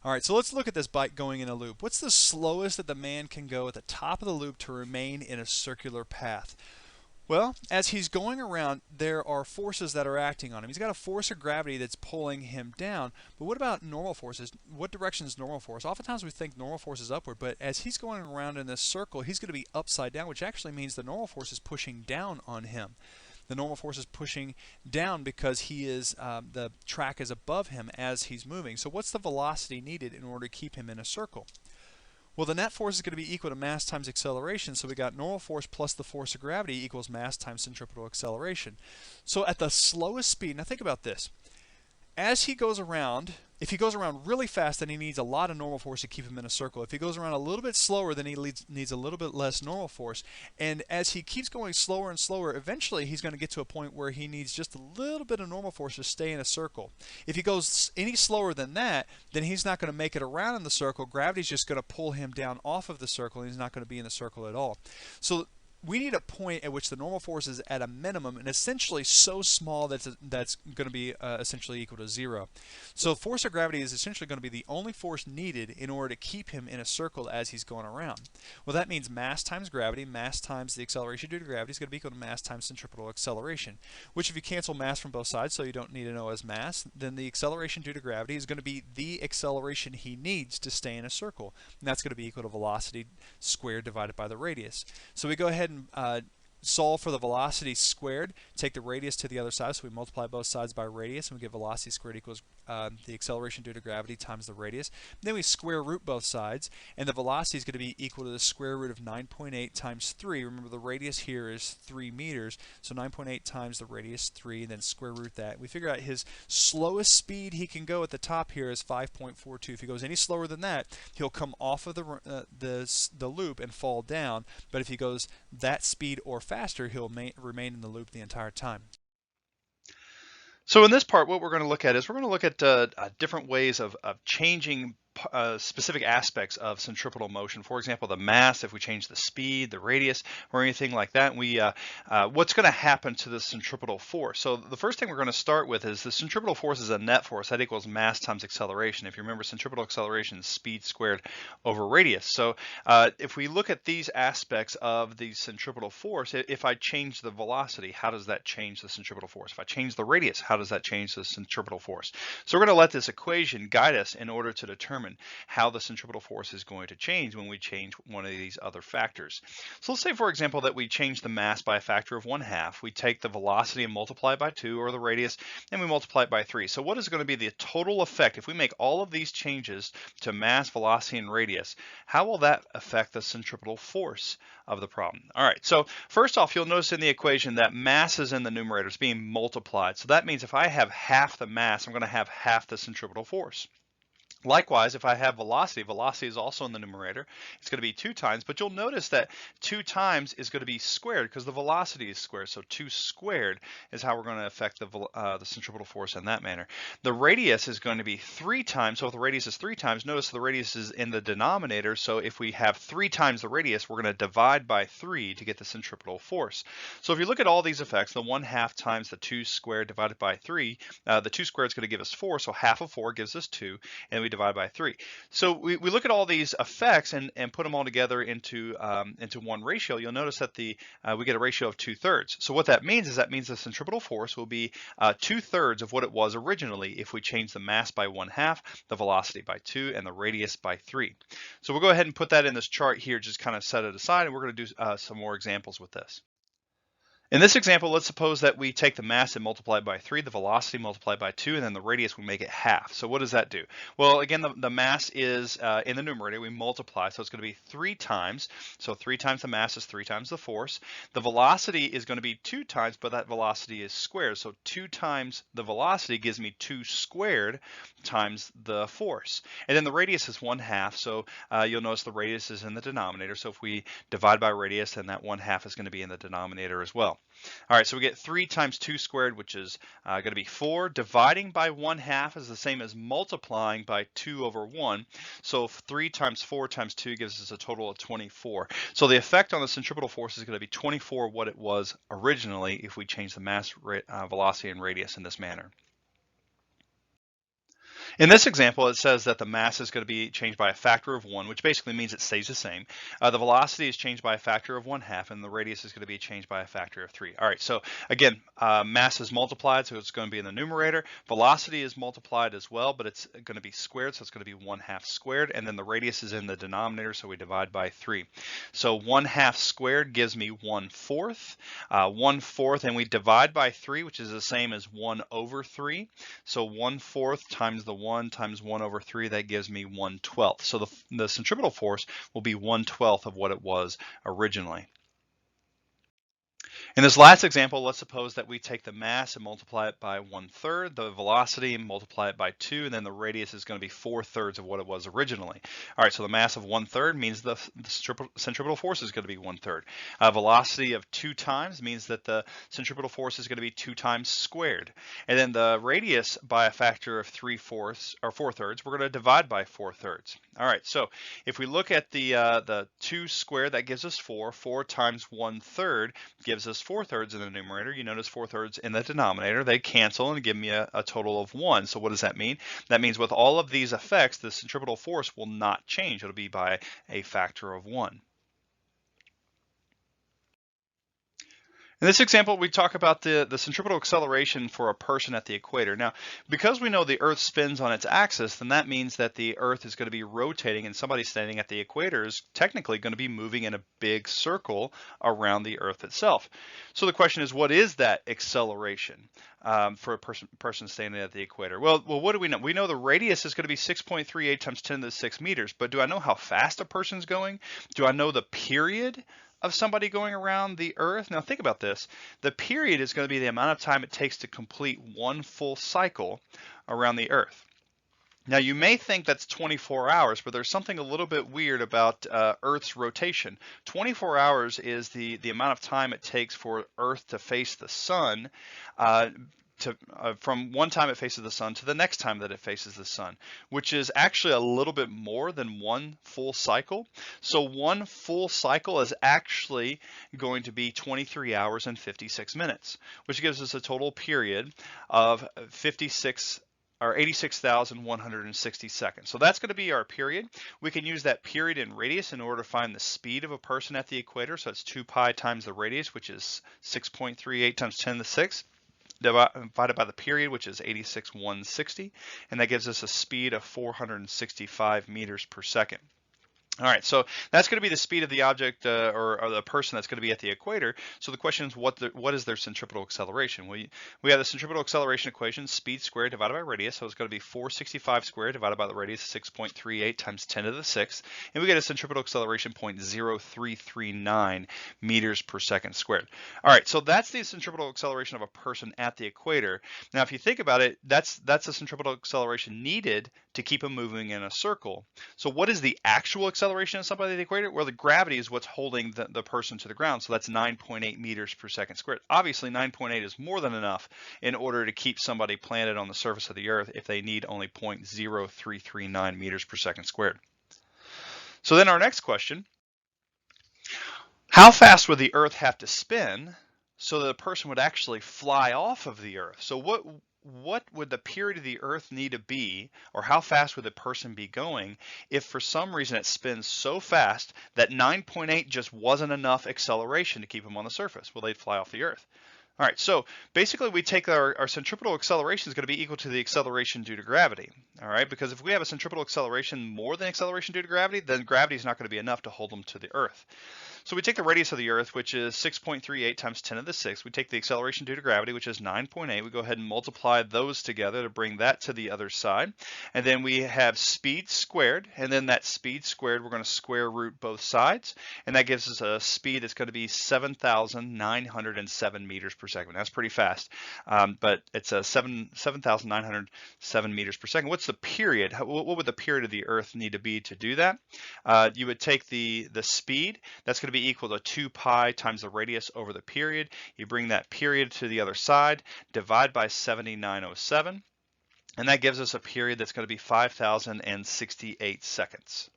All right, so let's look at this bike going in a loop. What's the slowest that the man can go at the top of the loop to remain in a circular path? Well, as he's going around, there are forces that are acting on him. He's got a force of gravity that's pulling him down. But what about normal forces? What direction is normal force? Oftentimes we think normal force is upward, but as he's going around in this circle, he's going to be upside down, which actually means the normal force is pushing down on him. The normal force is pushing down because the track is above him as he's moving. So what's the velocity needed in order to keep him in a circle? Well, the net force is going to be equal to mass times acceleration, so we got normal force plus the force of gravity equals mass times centripetal acceleration. So at the slowest speed, now think about this. As he goes around, if he goes around really fast, then he needs a lot of normal force to keep him in a circle. If he goes around a little bit slower, then he needs a little bit less normal force. And as he keeps going slower and slower, eventually he's going to get to a point where he needs just a little bit of normal force to stay in a circle. If he goes any slower than that, then he's not going to make it around in the circle. Gravity's just going to pull him down off of the circle, and he's not going to be in the circle at all. So we need a point at which the normal force is at a minimum and essentially so small that that's going to be essentially equal to zero. So force of gravity is essentially going to be the only force needed in order to keep him in a circle as he's going around. Well, that means mass times gravity, mass times the acceleration due to gravity is going to be equal to mass times centripetal acceleration, which if you cancel mass from both sides, so you don't need to know as mass, then the acceleration due to gravity is going to be the acceleration he needs to stay in a circle. And that's going to be equal to velocity squared divided by the radius. So we go ahead and solve for the velocity squared, take the radius to the other side, so we multiply both sides by radius, and we get velocity squared equals the acceleration due to gravity times the radius. Then we square root both sides, and the velocity is going to be equal to the square root of 9.8 times 3. Remember, the radius here is 3 meters, so 9.8 times the radius, 3, and then square root that. We figure out his slowest speed he can go at the top here is 5.42. If he goes any slower than that, he'll come off of the loop and fall down, but if he goes that speed or faster, he'll remain in the loop the entire time. So in this part, what we're going to look at is we're going to look at different ways of changing specific aspects of centripetal motion. For example, the mass, if we change the speed, the radius, or anything like that, what's going to happen to the centripetal force. So the first thing we're going to start with is the centripetal force is a net force. That equals mass times acceleration. If you remember, centripetal acceleration is speed squared over radius. So if we look at these aspects of the centripetal force, if I change the velocity, how does that change the centripetal force? If I change the radius, how does that change the centripetal force? So we're going to let this equation guide us in order to determine how the centripetal force is going to change when we change one of these other factors. So let's say, for example, that we change the mass by a factor of 1/2. We take the velocity and multiply it by 2, or the radius, and we multiply it by 3. So what is going to be the total effect if we make all of these changes to mass, velocity, and radius? How will that affect the centripetal force of the problem? All right, so first off, you'll notice in the equation that mass is in the numerator. It's being multiplied. So that means if I have half the mass, I'm going to have half the centripetal force. Likewise, if I have velocity, velocity is also in the numerator. It's going to be 2 times, but you'll notice that 2 times is going to be squared because the velocity is squared. So 2 squared is how we're going to affect the centripetal force in that manner. The radius is going to be 3 times. So if the radius is 3 times, notice the radius is in the denominator. So if we have 3 times the radius, we're going to divide by 3 to get the centripetal force. So if you look at all these effects, the 1/2 times the 2 squared divided by 3, the 2 squared is going to give us 4. So half of 4 gives us 2, and we divide by 3. So we look at all these effects and put them all together into one ratio. You'll notice that we get a ratio of 2/3. So what that means is the centripetal force will be 2/3 of what it was originally if we change the mass by 1/2, the velocity by 2, and the radius by 3. So we'll go ahead and put that in this chart here, just kind of set it aside, and we're going to do some more examples with this. In this example, let's suppose that we take the mass and multiply it by 3, the velocity multiplied by 2, and then the radius we make it half. So what does that do? Well, again, the mass is in the numerator. We multiply, so it's going to be 3 times. So 3 times the mass is 3 times the force. The velocity is going to be 2 times, but that velocity is squared. So 2 times the velocity gives me 2 squared times the force. And then the radius is 1/2. So you'll notice the radius is in the denominator. So if we divide by radius, then that 1/2 is going to be in the denominator as well. All right, so we get 3 times 2 squared, which is going to be 4. Dividing by 1/2 is the same as multiplying by 2 over 1. So 3 times 4 times 2 gives us a total of 24. So the effect on the centripetal force is going to be 24 what it was originally if we change the mass, velocity, and radius in this manner. In this example, it says that the mass is going to be changed by a factor of 1, which basically means it stays the same. The velocity is changed by a factor of 1/2, and the radius is going to be changed by a factor of 3. All right, so again, mass is multiplied, so it's going to be in the numerator. Velocity is multiplied as well, but it's going to be squared, so it's going to be 1/2 squared, and then the radius is in the denominator, so we divide by 3. So 1/2 squared gives me 1/4. 1/4, and we divide by 3, which is the same as 1/3. So 1/4 times the 1 times 1/3, that gives me 1/12. So the centripetal force will be 1/12 of what it was originally. In this last example, let's suppose that we take the mass and multiply it by 1/3, the velocity and multiply it by 2, and then the radius is going to be 4/3 of what it was originally. All right, so the mass of 1/3 means the centripetal force is going to be 1/3. Velocity of 2 times means that the centripetal force is going to be 2 times squared. And then the radius by a factor of 3/4 or 4/3, we're going to divide by 4/3. All right, so if we look at the 2 squared, that gives us 4. 4 times 1/3 gives us 4/3 in the numerator. You notice 4/3 in the denominator. They cancel and give me a total of 1. So what does that mean? That means with all of these effects, the centripetal force will not change. It'll be by a factor of 1. In this example, we talk about the centripetal acceleration for a person at the equator. Now, because we know the Earth spins on its axis, then that means that the Earth is going to be rotating, and somebody standing at the equator is technically going to be moving in a big circle around the Earth itself. So the question is, what is that acceleration for a person standing at the equator? Well, what do we know? We know the radius is going to be 6.38 times 10 to the 6 meters, but do I know how fast a person's going? Do I know the period of somebody going around the Earth? Now think about this. The period is going to be the amount of time it takes to complete one full cycle around the Earth. Now you may think that's 24 hours, but there's something a little bit weird about Earth's rotation. 24 hours is the amount of time it takes for Earth to face the sun from one time it faces the sun to the next time that it faces the sun, which is actually a little bit more than one full cycle. So one full cycle is actually going to be 23 hours and 56 minutes, which gives us a total period of 86,160 seconds. So that's going to be our period. We can use that period in radius in order to find the speed of a person at the equator. So it's 2 pi times the radius, which is 6.38 times 10 to the 6. Divided by the period, which is 86,160, and that gives us a speed of 465 meters per second. All right, so that's going to be the speed of the object or the person that's going to be at the equator. So the question is, what is their centripetal acceleration? We have the centripetal acceleration equation, speed squared divided by radius. So it's going to be 465 squared divided by the radius, 6.38 times 10 to the 6th. And we get a centripetal acceleration 0.0339 meters per second squared. All right, so that's the centripetal acceleration of a person at the equator. Now, if you think about it, that's the centripetal acceleration needed to keep them moving in a circle. So what is the actual acceleration of somebody at the equator? Well, the gravity is what's holding the person to the ground. So that's 9.8 meters per second squared. Obviously, 9.8 is more than enough in order to keep somebody planted on the surface of the Earth if they need only 0.0339 meters per second squared. So then our next question, how fast would the Earth have to spin so that a person would actually fly off of the Earth? So what would the period of the Earth need to be, or how fast would the person be going if for some reason it spins so fast that 9.8 just wasn't enough acceleration to keep them on the surface? Well, they'd fly off the Earth. All right, so basically we take our centripetal acceleration is going to be equal to the acceleration due to gravity. All right, because if we have a centripetal acceleration more than acceleration due to gravity, then gravity is not going to be enough to hold them to the Earth. So we take the radius of the Earth, which is 6.38 times 10 to the 6th. We take the acceleration due to gravity, which is 9.8. We go ahead and multiply those together to bring that to the other side. And then we have speed squared. And then that speed squared, we're going to square root both sides. And that gives us a speed that's going to be 7,907 meters per second. That's pretty fast. But it's a 7,907 meters per second. What's the period? What would the period of the Earth need to be to do that? You would take the speed. That's going to be equal to 2 pi times the radius over the period. You bring that period to the other side, divide by 7,907, and that gives us a period that's going to be 5,068 seconds.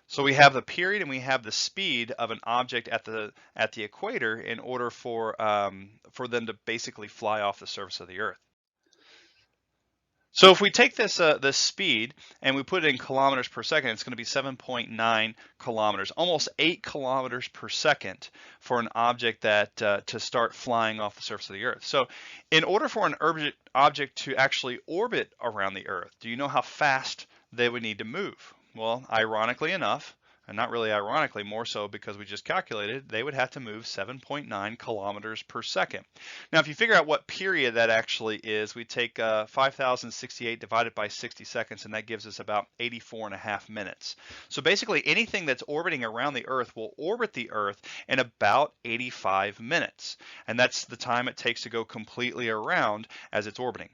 So we have the period and we have the speed of an object at the equator in order for them to basically fly off the surface of the Earth. So if we take this speed and we put it in kilometers per second, it's going to be 7.9 kilometers, almost 8 kilometers per second for an object that to start flying off the surface of the Earth. So in order for an object to actually orbit around the Earth, do you know how fast they would need to move? Well, ironically enough, and not really ironically, more so because we just calculated, they would have to move 7.9 kilometers per second. Now, if you figure out what period that actually is, we take 5,068 divided by 60 seconds, and that gives us about 84.5 minutes. So basically, anything that's orbiting around the Earth will orbit the Earth in about 85 minutes. And that's the time it takes to go completely around as it's orbiting.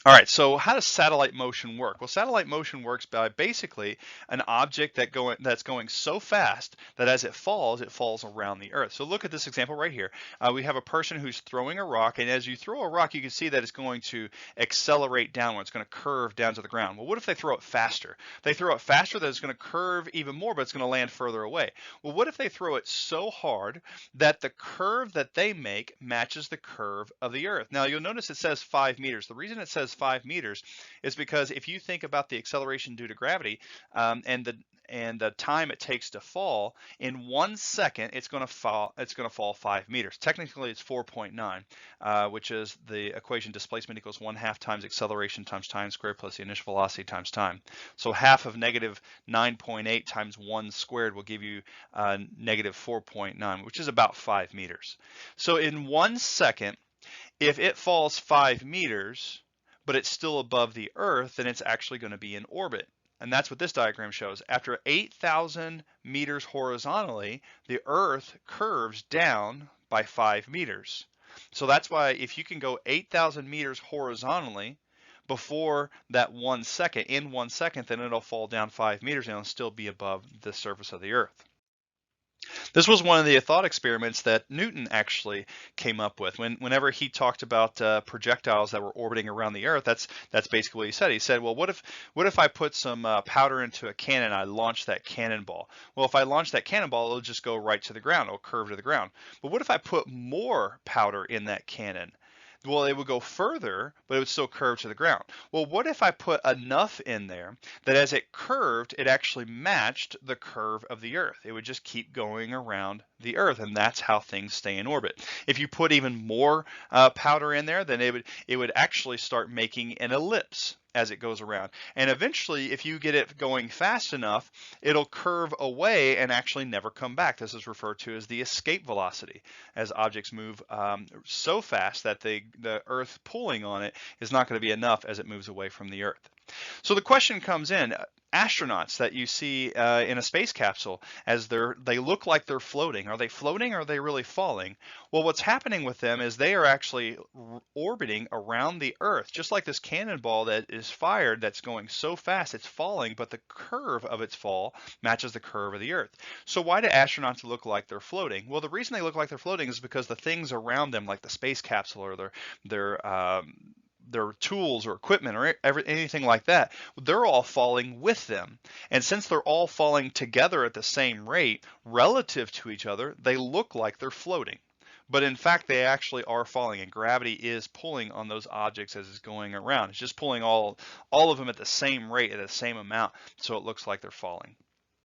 All right, so how does satellite motion work? Well, satellite motion works by basically an object that's going so fast that as it falls around the Earth. So look at this example right here. We have a person who's throwing a rock, and as you throw a rock, you can see that it's going to accelerate downward. It's going to curve down to the ground. Well, what if they throw it faster? They throw it faster, that it's going to curve even more, but it's going to land further away. Well, what if they throw it so hard that the curve that they make matches the curve of the Earth? Now, you'll notice it says 5 meters. The reason it says 5 meters is because if you think about the acceleration due to gravity and the time it takes to fall, in 1 second it's going to fall 5 meters. Technically it's 4.9, which is the equation displacement equals 1/2 times acceleration times time squared plus the initial velocity times time. So half of negative 9.8 times 1 squared will give you negative 4.9, which is about 5 meters. So in 1 second, if it falls 5 meters, but it's still above the Earth, then it's actually going to be in orbit. And that's what this diagram shows. After 8,000 meters horizontally, the Earth curves down by 5 meters. So that's why if you can go 8,000 meters horizontally before that 1 second, in 1 second, then it'll fall down 5 meters and it'll still be above the surface of the Earth. This was one of the thought experiments that Newton actually came up with. Whenever he talked about projectiles that were orbiting around the Earth, that's basically what he said. He said, well, what if I put some powder into a cannon and I launch that cannonball? Well, if I launch that cannonball, it'll just go right to the ground. It'll curve to the ground. But what if I put more powder in that cannon? Well, it would go further, but it would still curve to the ground. Well, what if I put enough in there that as it curved, it actually matched the curve of the Earth? It would just keep going around the Earth, and that's how things stay in orbit. If you put even more powder in there, then it would actually start making an ellipse as it goes around. And eventually, if you get it going fast enough, it'll curve away and actually never come back. This is referred to as the escape velocity, as objects move so fast that the Earth pulling on it is not going to be enough as it moves away from the Earth. So the question comes in, astronauts that you see in a space capsule, as they look like they're floating. Are they floating or are they really falling? Well, what's happening with them is they are actually orbiting around the Earth, just like this cannonball that is fired that's going so fast it's falling, but the curve of its fall matches the curve of the Earth. So why do astronauts look like they're floating? Well, the reason they look like they're floating is because the things around them, like the space capsule or their tools or equipment or anything like that, they're all falling with them. And since they're all falling together at the same rate relative to each other, they look like they're floating. But in fact, they actually are falling, and gravity is pulling on those objects as it's going around. It's just pulling all of them at the same rate, at the same amount, so it looks like they're falling.